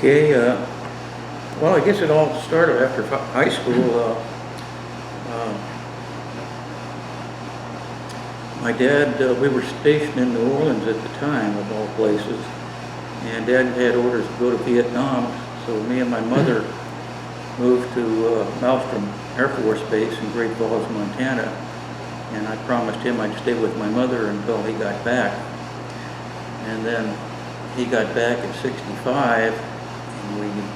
Okay, well, I guess it all started after high school. My dad, we were stationed in New Orleans at the time, of all places, and Dad had orders to go to Vietnam, so me and my mother moved to Malmstrom Air Force Base in Great Falls, Montana, and I promised him I'd stay with my mother until he got back. And then he got back in '65, and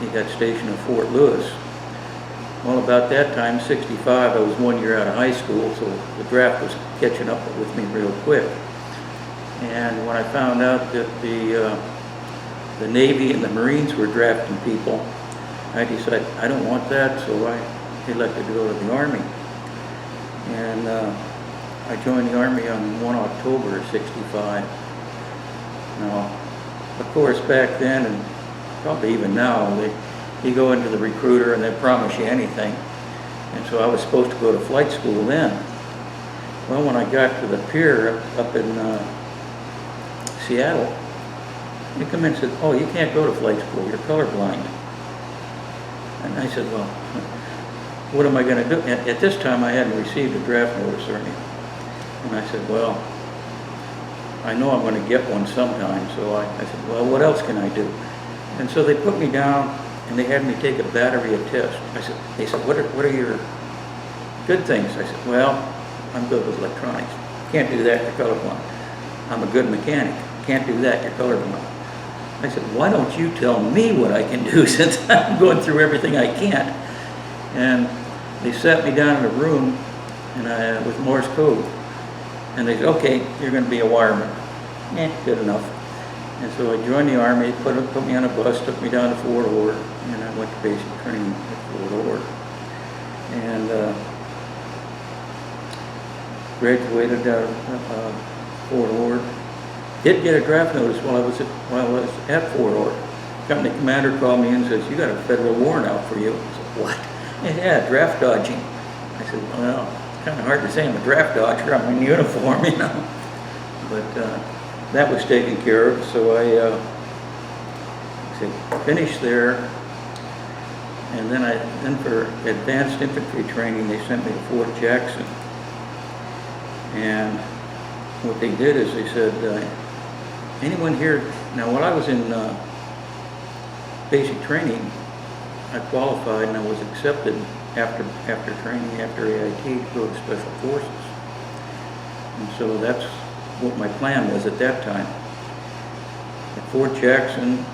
he got stationed at Fort Lewis. Well, about that time, '65, I was 1 year out of high school, so the draft was catching up with me real quick. And when I found out that the Navy and the Marines were drafting people, I decided I don't want that, so I elected to go to the Army. And I joined the Army on 1 October of '65. Now, of course, back then, and probably even now, you go into the recruiter and they promise you anything. And so I was supposed to go to flight school then. Well, when I got to the pier up in Seattle, they come in and said, "Oh, you can't go to flight school, you're colorblind." And I said, "Well, what am I going to do?" At this time, I hadn't received a draft notice or anything. And I said, "Well, I know I'm going to get one sometime." So I said, "Well, what else can I do?" And so they put me down and they had me take a battery of tests. They said, what are your good things? I said, "Well, I'm good with electronics." "Can't do that, you're colorblind." "I'm a good mechanic." "Can't do that, you're colorblind." I said, "Why don't you tell me what I can do since I'm going through everything I can't?" And they sat me down in a room and with Morse code. And they said, "Okay, you're going to be a wireman." Good enough. And so I joined the Army, put me on a bus, took me down to Fort Ord, and I went to basic training at Fort Ord. And graduated out of Fort Ord. Did get a draft notice while I was at Fort Ord. Company commander called me in and says, "You got a federal warrant out for you." I said, "What?" "Yeah, draft dodging." I said, "Well, it's kind of hard to say I'm a draft dodger. I'm in uniform, you know." But that was taken care of, so I finished there. And then for advanced infantry training, they sent me to Fort Jackson. And what they did is they said, anyone here, now while I was in basic training, I qualified and I was accepted after training, after AIT, to go to Special Forces. And so that's what my plan was at that time. At Fort Jackson,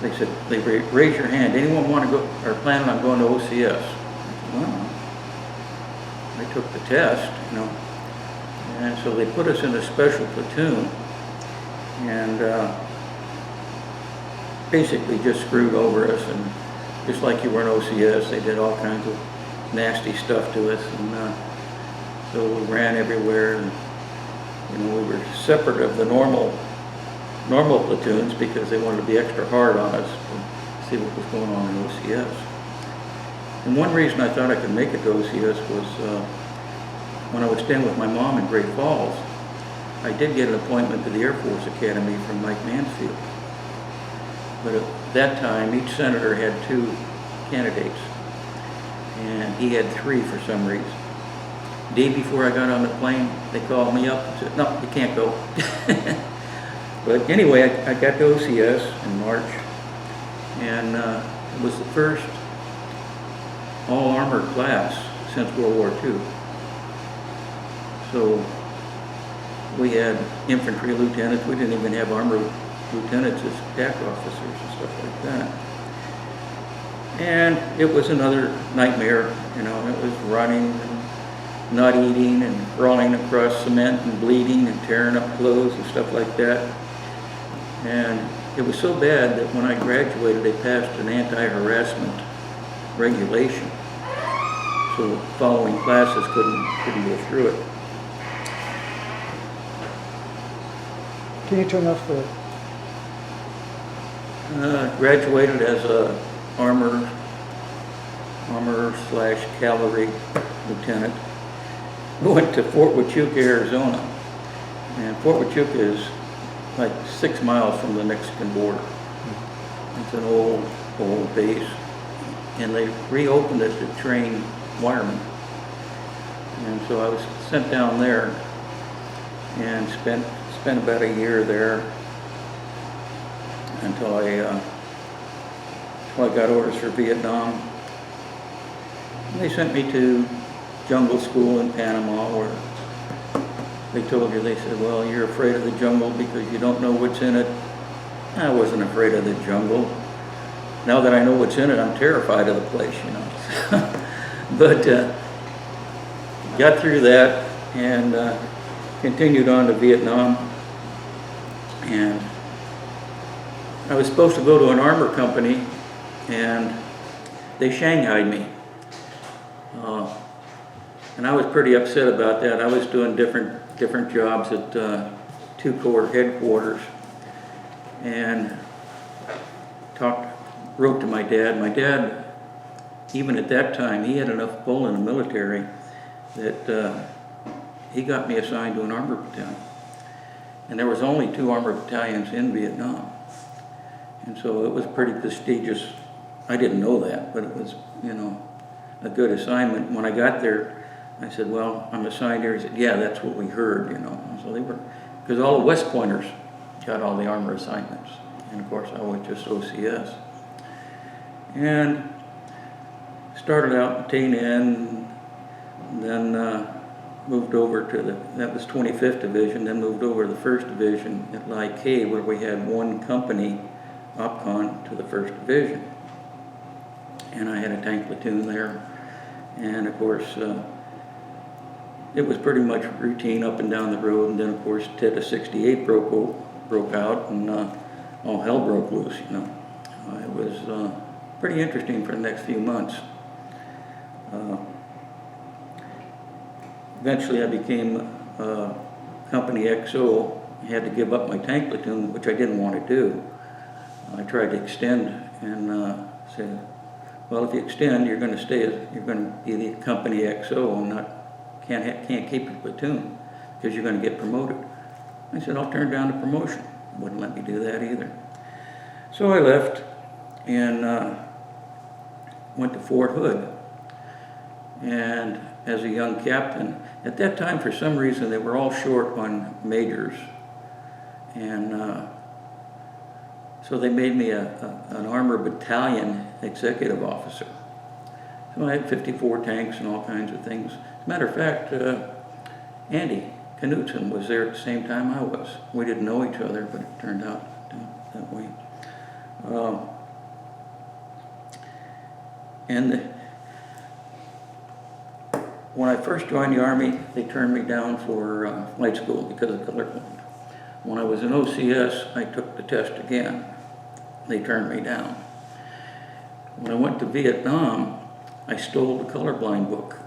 they said, raise your hand. Anyone want to go, or planning on going to OCS? I said, well, I took the test, you know. And so they put us in a special platoon and basically just screwed over us. And just like you were in OCS, they did all kinds of nasty stuff to us. And so we ran everywhere. And, you know, we were separate of the normal platoons because they wanted to be extra hard on us to see what was going on in OCS. And one reason I thought I could make it to OCS was when I was staying with my mom in Great Falls, I did get an appointment to the Air Force Academy from Mike Mansfield. But at that time, each senator had 2 candidates, and he had 3 for some reason. The day before I got on the plane, they called me up and said, "No, you can't go." But anyway, I got to OCS in March, and it was the first all-armored class since World War II. So we had infantry lieutenants. We didn't even have armored lieutenants as attack officers and stuff like that. And it was another nightmare, you know. It was running and not eating and crawling across cement and bleeding and tearing up clothes and stuff like that. And it was so bad that when I graduated, they passed an anti-harassment regulation. So following classes couldn't go through it. Can you turn off the... Graduated as a armor/cavalry lieutenant. We went to Fort Huachuca, Arizona, and Fort Huachuca is like 6 miles from the Mexican border. It's an old base, and they reopened it to train wiremen. And so I was sent down there and spent about a year there until I got orders for Vietnam. And they sent me to jungle school in Panama, where they told you, they said, well, you're afraid of the jungle because you don't know what's in it. I wasn't afraid of the jungle. Now that I know what's in it, I'm terrified of the place, you know. But got through that and continued on to Vietnam. And I was supposed to go to an armor company, and they shanghaied me. And I was pretty upset about that. I was doing different jobs at 2 Corps headquarters, and wrote to my dad. My dad, even at that time, he had enough pull in the military that he got me assigned to an armor battalion. And there was only 2 armor battalions in Vietnam. And so it was pretty prestigious. I didn't know that, but it was, you know, a good assignment. When I got there, I said, well, I'm assigned here. He said, yeah, that's what we heard, you know. And so they were, because all the West Pointers got all the armor assignments. And of course, I was just OCS. And started out in T-N, then moved over to that was 25th Division, then moved over to the 1st Division at Lai K, where we had 1 company, OPCON, to the 1st Division. And I had a tank platoon there. And of course, it was pretty much routine up and down the road. And then of course, Tet 68 broke out, and all hell broke loose, you know. It was pretty interesting for the next few months. Eventually I became Company XO. I had to give up my tank platoon, which I didn't want to do. I tried to extend and said, well, if you extend, you're going to be the Company XO and can't keep your platoon because you're going to get promoted. I said, I'll turn down the promotion. Wouldn't let me do that either. So I left and went to Fort Hood. And as a young captain, at that time, for some reason, they were all short on majors. And so they made me an armor battalion executive officer. So I had 54 tanks and all kinds of things. As a matter of fact, Andy Knutson was there at the same time I was. We didn't know each other, but it turned out that way. When I first joined the Army, they turned me down for flight school because of colorblind. When I was in OCS, I took the test again. They turned me down. When I went to Vietnam, I stole the colorblind book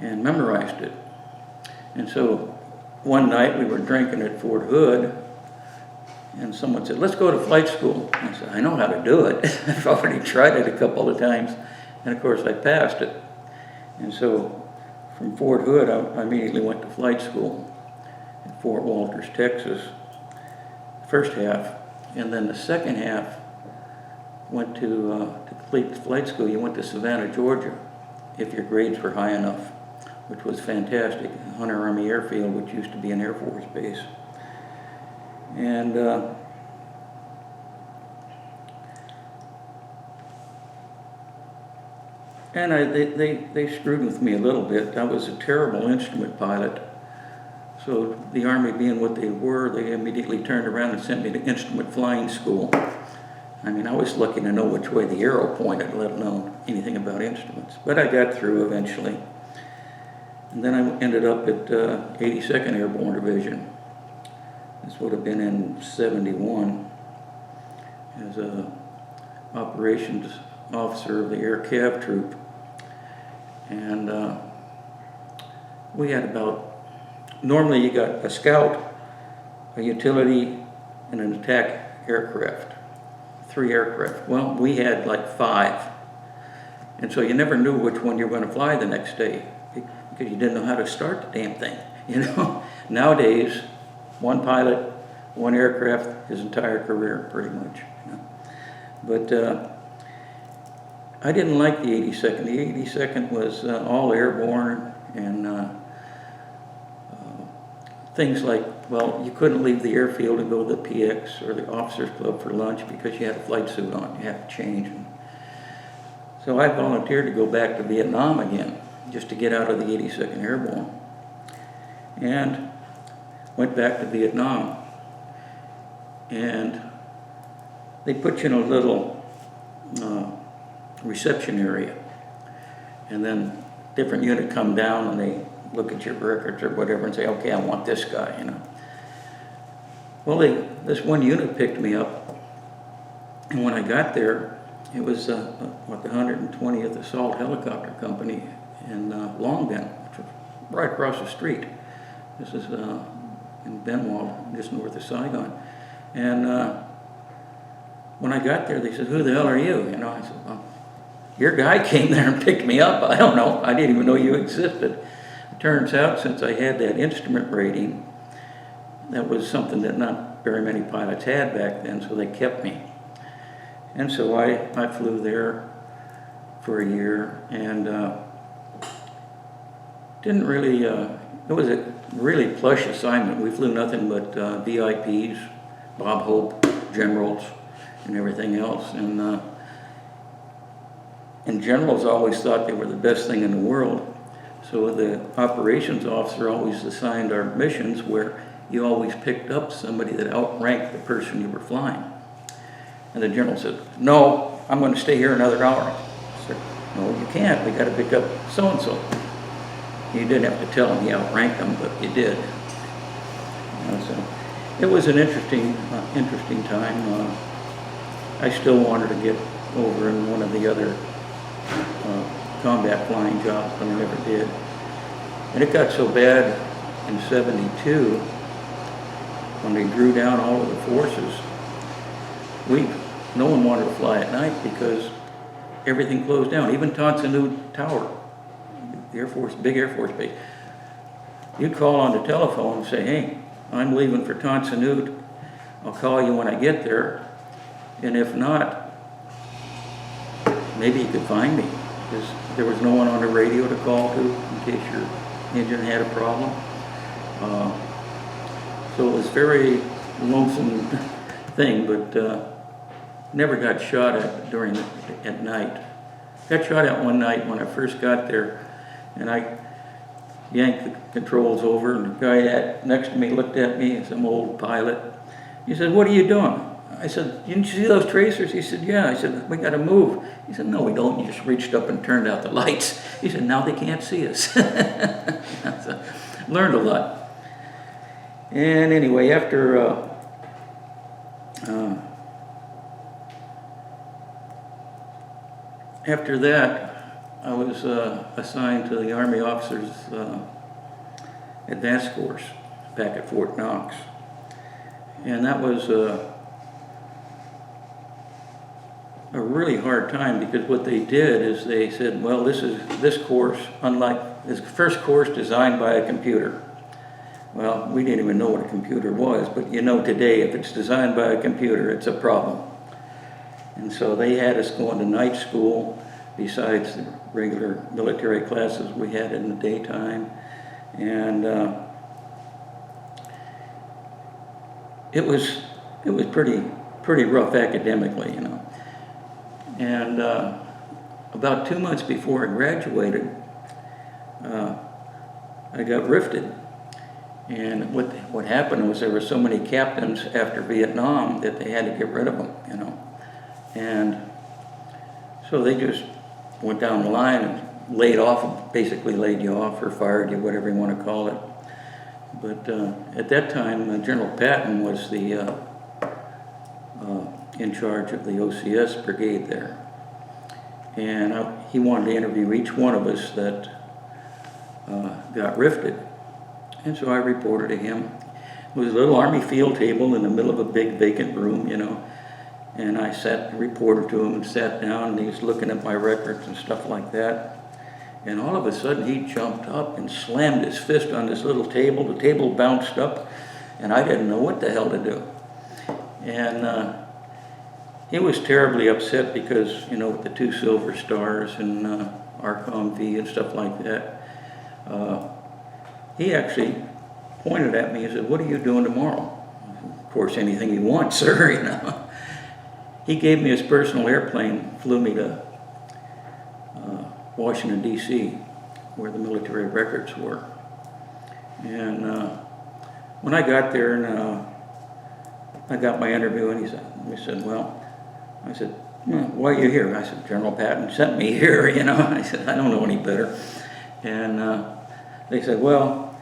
and memorized it. And so one night we were drinking at Fort Hood, and someone said, let's go to flight school. I said, I know how to do it. I've already tried it a couple of times. And of course I passed it. And so from Fort Hood, I immediately went to flight school at Fort Walters, Texas, first half. And then the second half went to complete flight school. You went to Savannah, Georgia, if your grades were high enough, which was fantastic. Hunter Army Airfield, which used to be an Air Force base. And they screwed with me a little bit. I was a terrible instrument pilot. So the Army being what they were, they immediately turned around and sent me to instrument flying school. I mean, I was lucky to know which way the arrow pointed, let alone anything about instruments. But I got through eventually. And then I ended up at 82nd Airborne Division. This would have been in '71 as a operations officer of the Air Cav Troop. And we had normally you got a scout, a utility, and an attack aircraft. 3 aircraft. Well, we had like 5. And so you never knew which one you were going to fly the next day because you didn't know how to start the damn thing, you know. Nowadays, 1 pilot, 1 aircraft, his entire career, pretty much. You know? But I didn't like the 82nd. The 82nd was all airborne, and things like, well, you couldn't leave the airfield and go to the PX or the officers club for lunch because you had a flight suit on. You had to change. So I volunteered to go back to Vietnam again, just to get out of the 82nd Airborne. And went back to Vietnam. And they put you in a little reception area. And then different unit come down and they look at your records or whatever and say, okay, I want this guy, you know. Well, this one unit picked me up. And when I got there, it was the 120th Assault Helicopter Company in Long Binh, which was right across the street. This is in Bien Hoa, just north of Saigon. And when I got there, they said, who the hell are you? You know, I said, well, your guy came there and picked me up. I don't know. I didn't even know you existed. It turns out, since I had that instrument rating, that was something that not very many pilots had back then, so they kept me. And so I flew there for a year, and didn't really, it was a really plush assignment. We flew nothing but VIPs, Bob Hope, generals, and everything else. And generals always thought they were the best thing in the world. So the operations officer always assigned our missions where you always picked up somebody that outranked the person you were flying. And the general said, no, I'm going to stay here another hour. I said, no, you can't. We got to pick up so-and-so. You didn't have to tell him you outranked them, but you did. So it was an interesting time. I still wanted to get over in one of the other combat flying jobs, but I never did. And it got so bad in '72 when they drew down all of the forces. No one wanted to fly at night because everything closed down. Even Tonsanoo Tower, the Air Force, big Air Force base. You'd call on the telephone and say, hey, I'm leaving for Tonsanoo. I'll call you when I get there. And if not, maybe you could find me, because there was no one on the radio to call to in case your engine had a problem. So it was a very lonesome thing, but never got shot at at night. Got shot at one night when I first got there, and I yanked the controls over, and the guy next to me looked at me, some old pilot. He said, what are you doing? I said, didn't you see those tracers? He said, yeah. I said, we got to move. He said, no, we don't. You just reached up and turned out the lights. He said, now they can't see us. So, learned a lot. And anyway, after that, I was assigned to the Army Officers Advanced Course back at Fort Knox. And that was a really hard time, because what they did is they said, well, this course, unlike this first course designed by a computer. Well, we didn't even know what a computer was, but you know today, if it's designed by a computer, it's a problem. And so they had us going to night school besides the regular military classes we had in the daytime. And it was pretty rough academically, you know. And about 2 months before I graduated, I got rifted. And what happened was there were so many captains after Vietnam that they had to get rid of them, you know. And so they just went down the line and basically laid you off or fired you, whatever you want to call it. But at that time, General Patton was the in charge of the OCS brigade there. And he wanted to interview each one of us that got rifted. And so I reported to him. It was a little Army field table in the middle of a big vacant room, you know. And I reported to him and sat down, and he was looking at my records and stuff like that. And all of a sudden he jumped up and slammed his fist on this little table. The table bounced up, and I didn't know what the hell to do. And he was terribly upset because, you know, with the 2 silver stars and ARCOM V and stuff like that, he actually pointed at me and said, "What are you doing tomorrow?" Of course, anything you want, sir, you know. He gave me his personal airplane, flew me to Washington, D.C., where the military records were. And when I got there and I got my interview, and he said, "Well," I said, "Why are you here?" I said, "General Patton sent me here," you know. I said, "I don't know any better." And they said, "Well,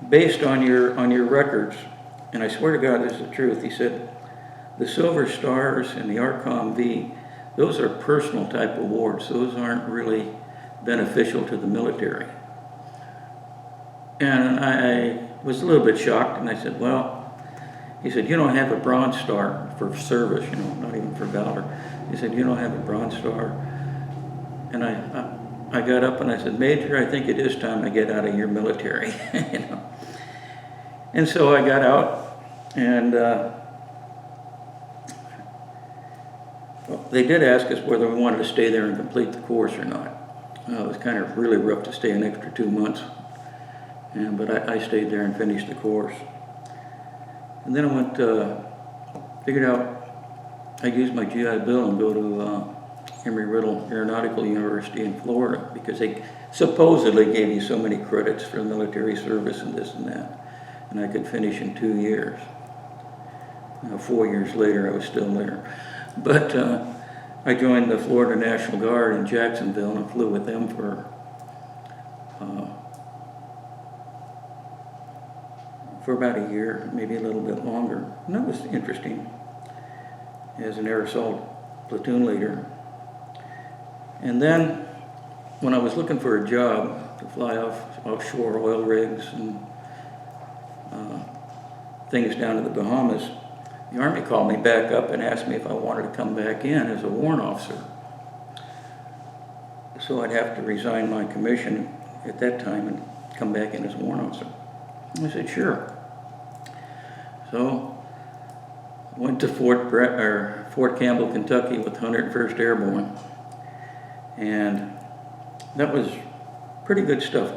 based on your records," and I swear to God this is the truth, he said, "the Silver Stars and the ARCOM V, those are personal type awards. Those aren't really beneficial to the military." And I was a little bit shocked, and I said, "Well," he said, "you don't have a Bronze Star for service, you know, not even for valor." He said, "You don't have a Bronze Star." And I got up and I said, "Major, I think it is time I get out of your military," you know. And so I got out, and they did ask us whether we wanted to stay there and complete the course or not. It was kind of really rough to stay an extra 2 months, but I stayed there and finished the course. And then I went, figured out I'd use my GI Bill and go to Embry-Riddle Aeronautical University in Florida, because they supposedly gave you so many credits for military service and this and that, and I could finish in 2 years. 4 years later, I was still there. But I joined the Florida National Guard in Jacksonville and flew with them for about a year, maybe a little bit longer. And that was interesting as an air assault platoon leader. And then when I was looking for a job to fly offshore oil rigs and things down to the Bahamas, the Army called me back up and asked me if I wanted to come back in as a warrant officer. So I'd have to resign my commission at that time and come back in as a warrant officer. I said, "Sure." So I went to Fort Campbell, Kentucky with 101st Airborne, and that was pretty good stuff.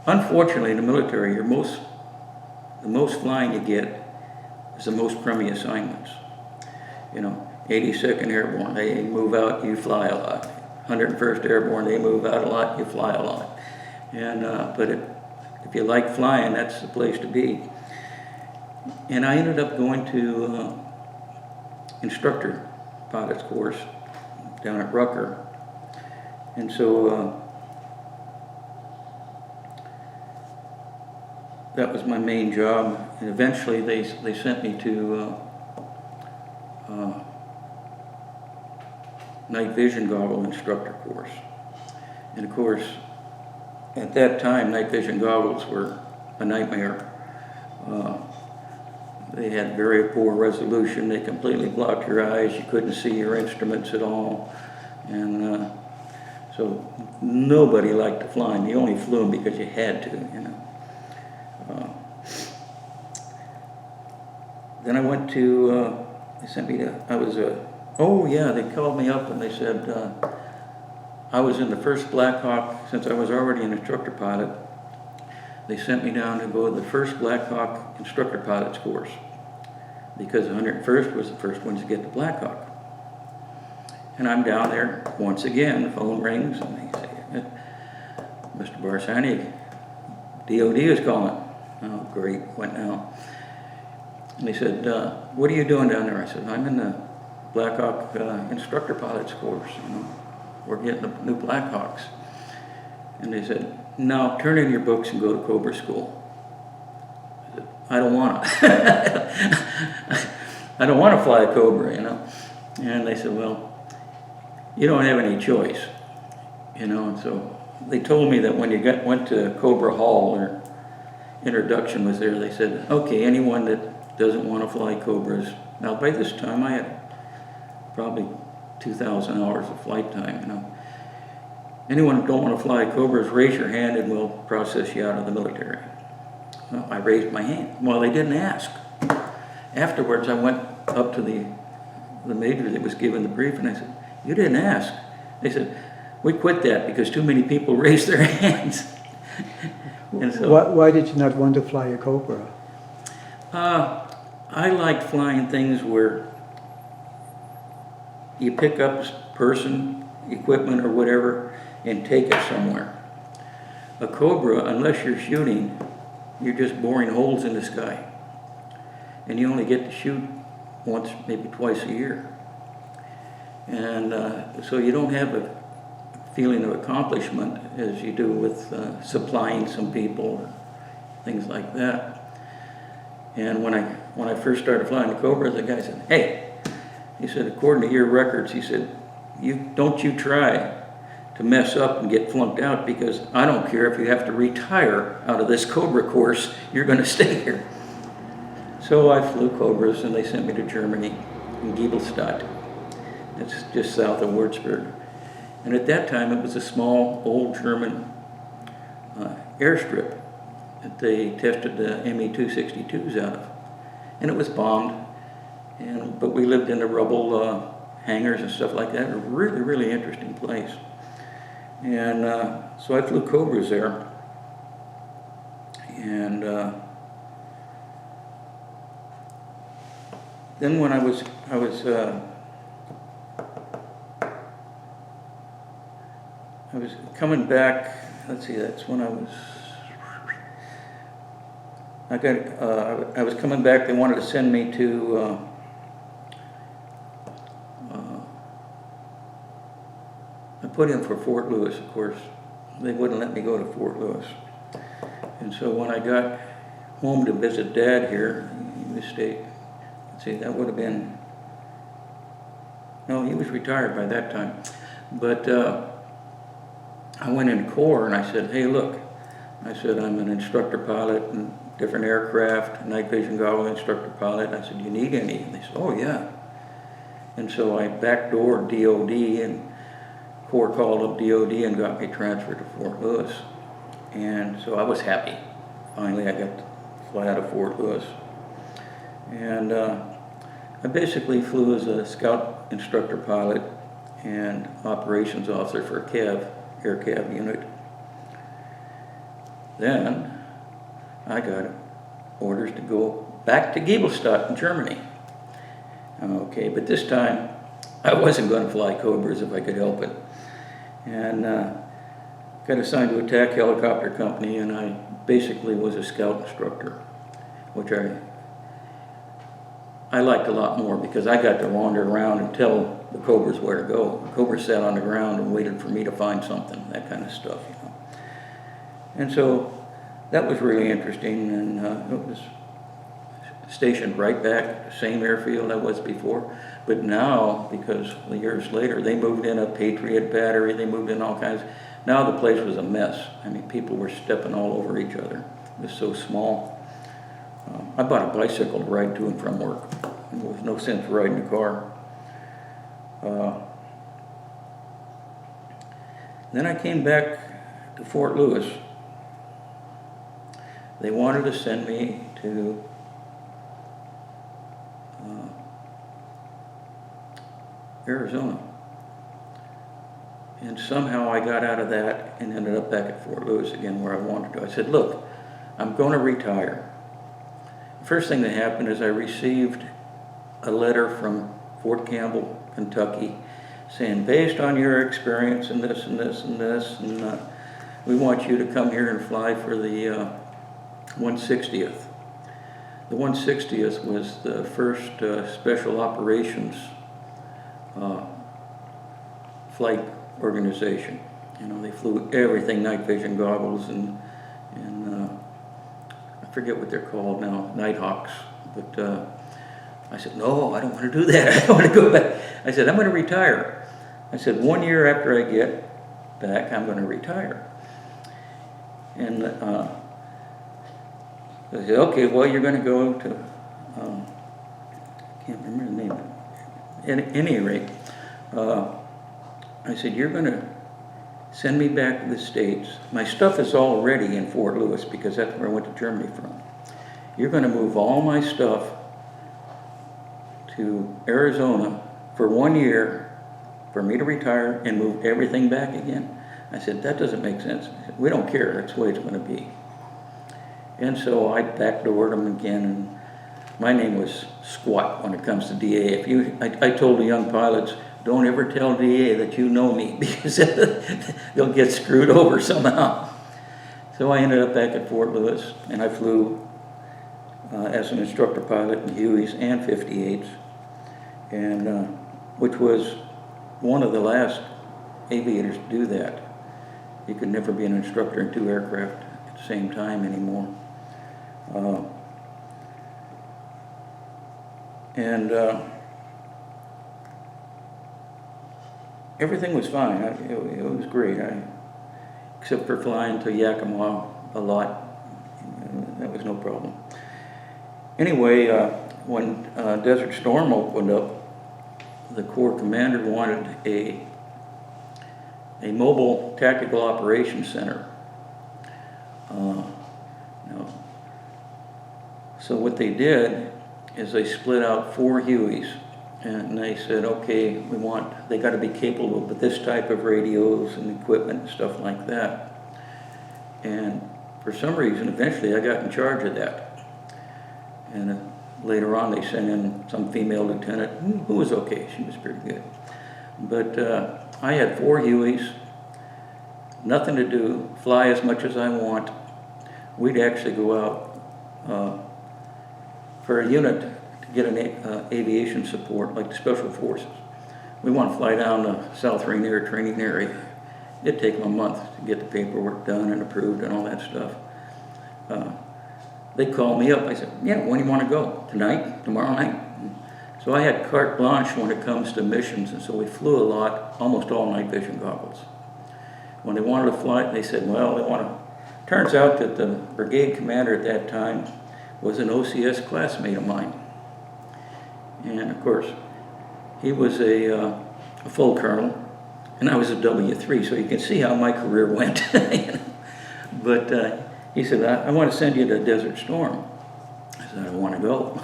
Unfortunately, in the military, the most flying you get is the most crummy assignments. You know, 82nd Airborne, they move out, you fly a lot. 101st Airborne, they move out a lot, you fly a lot. And but if you like flying, that's the place to be. And I ended up going to instructor pilot's course down at Rucker. And so that was my main job. And eventually they sent me to night vision goggle instructor course. And of course, at that time, night vision goggles were a nightmare. They had very poor resolution. They completely blocked your eyes. You couldn't see your instruments at all. And so nobody liked to fly them. You only flew them because you had to, you know. Then I went to, they sent me to, they called me up and they said, I was in the first Black Hawk, since I was already an instructor pilot. They sent me down to go to the first Black Hawk instructor pilot's course, because 101st was the first ones to get the Black Hawk. And I'm down there once again, the phone rings and they say, "Mr. Barsanti, DOD is calling." Oh, great, what now? And they said, "What are you doing down there?" I said, "I'm in the Black Hawk instructor pilot's course, you know. We're getting the new Black Hawks." And they said, "Now turn in your books and go to Cobra school." I said, "I don't want to." I don't want to fly a Cobra, you know. And they said, "Well, you don't have any choice," you know. And so they told me that when you went to Cobra Hall, or introduction was there, they said, "Okay, anyone that doesn't want to fly Cobras." Now by this time I had probably 2,000 hours of flight time, you know. "Anyone who don't want to fly Cobras, raise your hand and we'll process you out of the military." Well, I raised my hand. Well, they didn't ask. Afterwards, I went up to the the major that was giving the brief, and I said, "You didn't ask." They said, "We quit that because too many people raised their hands." And so, Why did you not want to fly a Cobra? I like flying things where you pick up a person, equipment, or whatever, and take it somewhere. A Cobra, unless you're shooting, you're just boring holes in the sky. And you only get to shoot once, maybe twice a year. And so you don't have a feeling of accomplishment as you do with supplying some people or things like that. And when I first started flying the Cobra, the guy said, "Hey," he said, "according to your records," he said, don't you try to mess up and get flunked out, because I don't care if you have to retire out of this Cobra course, you're going to stay here." So I flew Cobras, and they sent me to Germany, in Giebelstadt. It's just south of Würzburg. And at that time, it was a small, old German airstrip that they tested the Me-262s out of. And it was bombed, but we lived in the rubble hangars and stuff like that. A really, really interesting place. And so I flew Cobras there. And then when I was coming back, let's see, that's when I was coming back. They wanted to send me to I put in for Fort Lewis, of course. They wouldn't let me go to Fort Lewis. And so when I got home to visit Dad here in the state, let's see, that would have been, no, he was retired by that time. But I went in Corps and I said, "Hey, look," I said, "I'm an instructor pilot in different aircraft, night vision goggle instructor pilot." I said, "You need any?" And they said, "Oh, yeah." And so I backdoored DOD, and Corps called up DOD and got me transferred to Fort Lewis. And so I was happy. Finally, I got to fly out of Fort Lewis. And I basically flew as a scout instructor pilot and operations officer for a CAV, air CAV unit. Then I got orders to go back to Giebelstadt in Germany. Okay, but this time I wasn't going to fly Cobras if I could help it. And got assigned to a TAC helicopter company, and I basically was a scout instructor, which I liked a lot more, because I got to wander around and tell the Cobras where to go. The Cobras sat on the ground and waited for me to find something, that kind of stuff, you know. And so that was really interesting, and it was stationed right back at the same airfield I was before. But now, because years later, they moved in a Patriot battery, they moved in all kinds. Now the place was a mess. I mean, people were stepping all over each other. It was so small. I bought a bicycle to ride to and from work. There was no sense riding a car. Then I came back to Fort Lewis. They wanted to send me to Arizona. And somehow I got out of that and ended up back at Fort Lewis again, where I wanted to. I said, "Look, I'm going to retire." The first thing that happened is I received a letter from Fort Campbell, Kentucky, saying, "Based on your experience in this and this and this, and we want you to come here and fly for the 160th. The 160th was the first special operations flight organization. You know, they flew everything, night vision goggles, and I forget what they're called now, Nighthawks. But I said, "No, I don't want to do that. I don't want to go back." I said, "I'm going to retire." I said, 1 year after I get back, I'm going to retire. And I said, "Okay, well, you're going to go to," I can't remember the name. At any rate, I said, "You're going to send me back to the States. My stuff is already in Fort Lewis, because that's where I went to Germany from. You're going to move all my stuff to Arizona for 1 year for me to retire and move everything back again. I said, that doesn't make sense. He said, we don't care, that's the way it's going to be. And so I backdoored him again, and my name was squat when it comes to DA. I told the young pilots, don't ever tell DA that you know me, because they'll get screwed over somehow. So I ended up back at Fort Lewis, and I flew as an instructor pilot in Hueys and 58s, and which was one of the last aviators to do that. You could never be an instructor in 2 aircraft at the same time anymore. Everything was fine. It was great. Except for flying to Yakima a lot, that was no problem. Anyway, when Desert Storm opened up, the Corps commander wanted a mobile tactical operations center. So what they did is they split out 4 Hueys, and they said, okay, they got to be capable of this type of radios and equipment and stuff like that. And for some reason, eventually I got in charge of that. And later on, they sent in some female lieutenant who was okay. She was pretty good. But I had 4 Hueys, nothing to do, fly as much as I want. We'd actually go out for a unit to get an aviation support, like the Special Forces. We want to fly down the South Rainier training area. It'd take them a month to get the paperwork done and approved and all that stuff. They called me up. I said, yeah, when do you want to go? Tonight? Tomorrow night? So I had carte blanche when it comes to missions, and so we flew a lot, almost all night vision goggles. When they wanted to fly, they said, well, they want to. Turns out that the brigade commander at that time was an OCS classmate of mine. And of course, he was a full colonel, and I was a W3, so you can see how my career went. But he said, I want to send you to Desert Storm. I said, I want to go.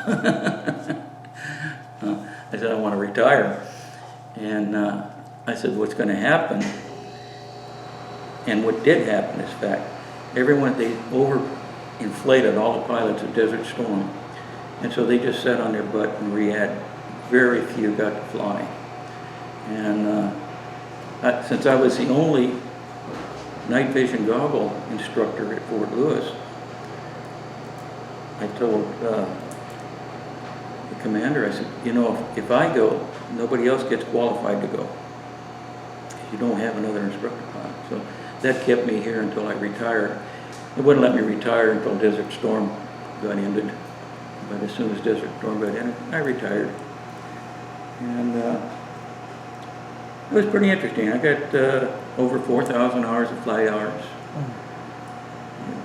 I said, I want to retire. And I said, what's going to happen? And what did happen is fact. They overinflated all the pilots of Desert Storm. And so they just sat on their butt in Riyadh. Very few got to fly. And since I was the only night vision goggle instructor at Fort Lewis, I told the commander, I said, you know, if I go, nobody else gets qualified to go. You don't have another instructor pilot. So that kept me here until I retired. It wouldn't let me retire until Desert Storm got ended. But as soon as Desert Storm got ended, I retired. And it was pretty interesting. I got over 4,000 hours of flight hours,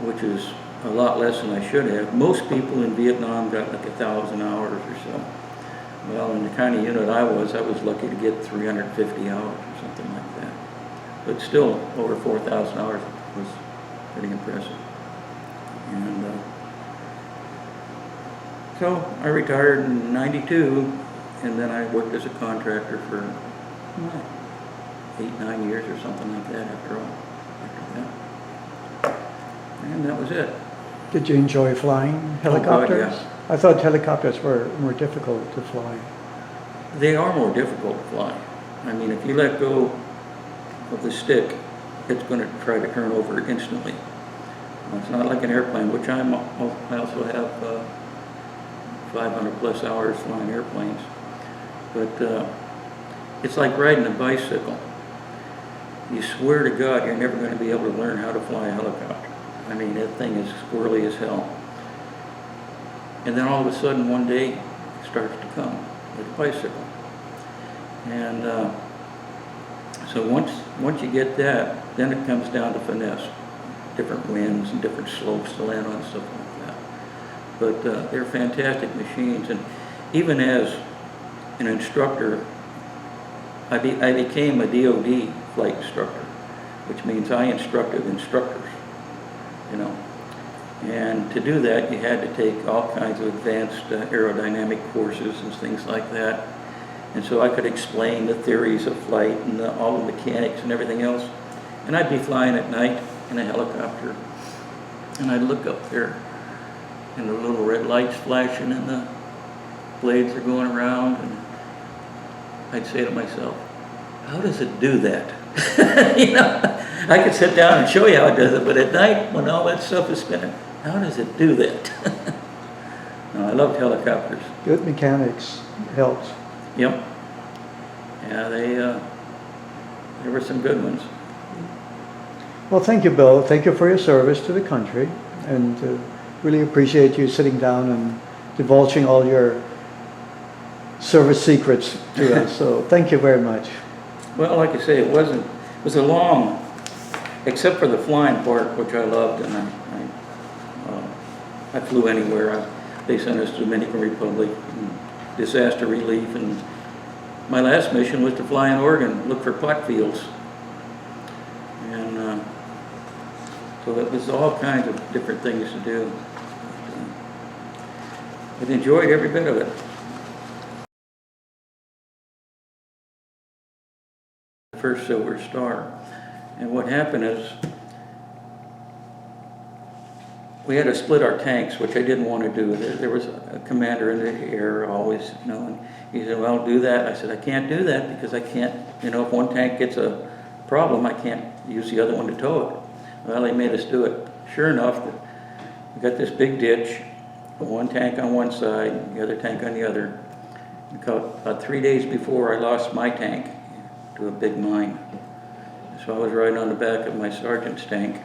which is a lot less than I should have. Most people in Vietnam got like 1,000 hours or so. Well, in the kind of unit I was lucky to get 350 hours or something like that. But still, over 4,000 hours was pretty impressive. And so I retired in '92, and then I worked as a contractor for 8-9 years or something like that after that. And that was it. Did you enjoy flying helicopters? Oh, God, yeah. I thought helicopters were more difficult to fly. They are more difficult to fly. I mean, if you let go of the stick, it's going to try to turn over instantly. It's not like an airplane, which I also have 500 plus hours flying airplanes. But it's like riding a bicycle. You swear to God you're never going to be able to learn how to fly a helicopter. I mean, that thing is squirrely as hell. And then all of a sudden, one day, it starts to come with a bicycle. And so once you get that, then it comes down to finesse. Different winds and different slopes to land on and stuff like that. But they're fantastic machines. And even as an instructor, I became a DOD flight instructor, which means I instructed instructors, you know. And to do that, you had to take all kinds of advanced aerodynamic courses and things like that. And so I could explain the theories of flight and all the mechanics and everything else. And I'd be flying at night in a helicopter, and I'd look up there, and the little red lights flashing and the blades are going around, and I'd say to myself, how does it do that? You know, I could sit down and show you how it does it, but at night when all that stuff is spinning, how does it do that? No, I loved helicopters. Good mechanics helped. Yep. Yeah, there were some good ones. Well, thank you, Bill. Thank you for your service to the country, and really appreciate you sitting down and divulging all your service secrets to us. So thank you very much. Well, like I say, it was a long, except for the flying part, which I loved, and I flew anywhere. They sent us to the Dominican Republic, and disaster relief, and my last mission was to fly in Oregon, look for pot fields. And so it was all kinds of different things to do. But enjoyed every bit of it. First Silver Star. And what happened is we had to split our tanks, which I didn't want to do. There was a commander in the air always, you know, and he said, well, do that. I said, I can't do that because I can't, you know, if one tank gets a problem, I can't use the other one to tow it. Well, they made us do it. Sure enough, we got this big ditch, one tank on one side, the other tank on the other. About 3 days before I lost my tank to a big mine. So I was riding on the back of my sergeant's tank.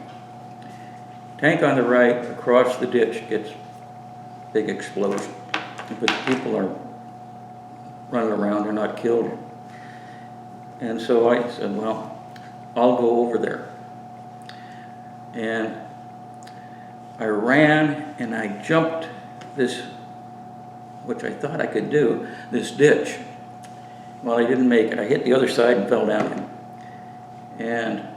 Tank on the right, across the ditch, gets big explosion. But people are running around, they're not killed. And so I said, well, I'll go over there. And I ran and I jumped this, which I thought I could do, this ditch. Well, I didn't make it. I hit the other side and fell down. And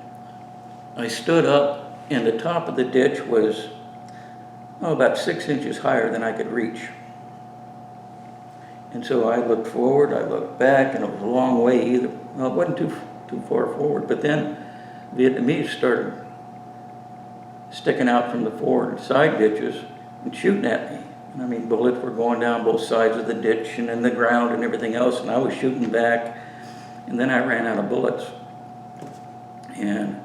I stood up, and the top of the ditch was about 6 inches higher than I could reach. And so I looked forward, I looked back, and it was a long way either. Well, it wasn't too far forward, but then Vietnamese started sticking out from the forward side ditches and shooting at me. And I mean, bullets were going down both sides of the ditch and in the ground and everything else, and I was shooting back, and then I ran out of bullets. And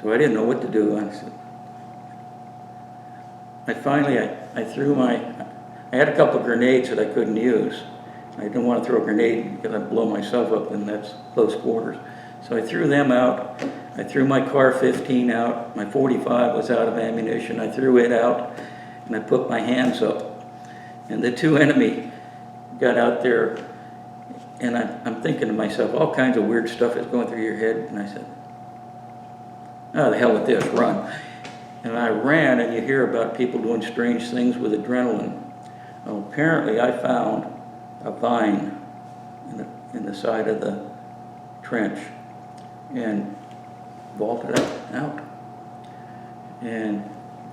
so I didn't know what to do. I said, I threw I had a couple of grenades that I couldn't use. I didn't want to throw a grenade because I'd blow myself up, and that's close quarters. So I threw them out. I threw my CAR-15 out. My 45 was out of ammunition. I threw it out, and I put my hands up. And the two enemy got out there, and I'm thinking to myself, all kinds of weird stuff is going through your head. And I said, oh, the hell with this, run. And I ran, and you hear about people doing strange things with adrenaline. Well, apparently I found a vine in the side of the trench and vaulted out and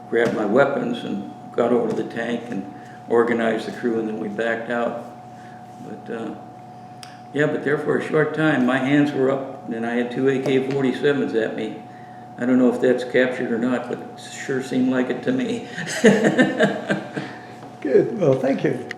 grabbed my weapons and got over to the tank and organized the crew, and then we backed out. But yeah, but there for a short time, my hands were up, and I had 2 AK-47s at me. I don't know if that's captured or not, but it sure seemed like it to me. Good. Well, thank you.